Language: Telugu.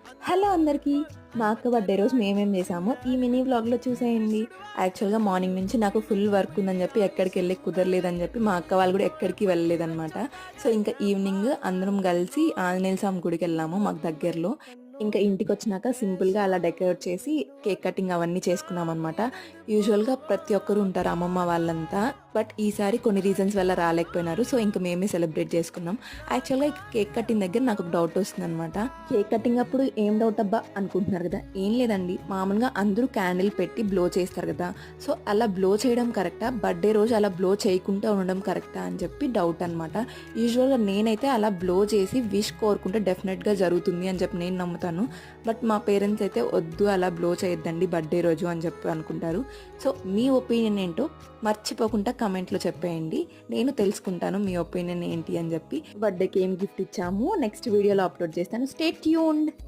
హలో అందరికీ. మా అక్క బర్త్‌డే రోజు మేమేం చేసామో ఈ మినీ వ్లాగ్‌లో చూసేయండి. యాక్చువల్‌గా మార్నింగ్ నుంచి నాకు ఫుల్ వర్క్ ఉందని చెప్పి ఎక్కడికెళ్ళేకి కుదరలేదని చెప్పి మా అక్క వాళ్ళు కూడా ఎక్కడికి వెళ్ళలేదనమాట. సో, ఇంకా ఈవినింగ్ అందరం కలిసి ఆంజనేయ స్వామి గుడికెళ్ళాము మాకు దగ్గరలో. ఇంకా ఇంటికొచ్చినాక సింపుల్‌గా అలా డెకరేట్ చేసి కేక్ కటింగ్ అవన్నీ చేసుకున్నామనమాట. యూజువల్‌గా ప్రతి ఒక్కరు ఉంటారు అమ్మమ్మ వాళ్ళంతా. బట్ ఈసారి కొన్ని రీజన్స్ వల్ల రాలేకపోయినారు. సో, ఇంక మేమే సెలబ్రేట్ చేసుకున్నాం. యాక్చువల్‌గా కేక్ కటింగ్ దగ్గర నాకు ఒక డౌట్ వస్తుందనమాట. కేక్ కటింగ్ అప్పుడు ఏం డౌట్ అబ్బా అనుకుంటున్నారు కదా! ఏం లేదండి. మామూలుగా అందరూ క్యాండిల్ పెట్టి బ్లో చేస్తారు కదా! సో, అలా బ్లో చేయడం కరెక్టా? బర్త్‌డే రోజు అలా బ్లో చేయకుండా ఉండడం కరెక్టా అని చెప్పి డౌట్ అనమాట. యూజువల్‌గా నేనైతే అలా బ్లో చేసి విష్ కోరుకుంటే డెఫినెట్‌గా జరుగుతుంది అని చెప్పి నేను నమ్ముతాను. బట్ మా పేరెంట్స్ అయితే వద్దు అలా బ్లో చేయొద్దండి బర్త్‌డే రోజు అని చెప్పి అనుకుంటారు. సో, మీ ఒపీనియన్ ఏంటో మర్చిపోకుండా కమెంట్‌లో చెప్పేయండి. నేను తెలుసుకుంటాను మీ ఒపీనియన్ ఏంటి అని చెప్పి. బర్త్‌డేకి ఏం గిఫ్ట్ ఇచ్చాము నెక్స్ట్ వీడియోలో అప్లోడ్ చేస్తాను. Stay tuned.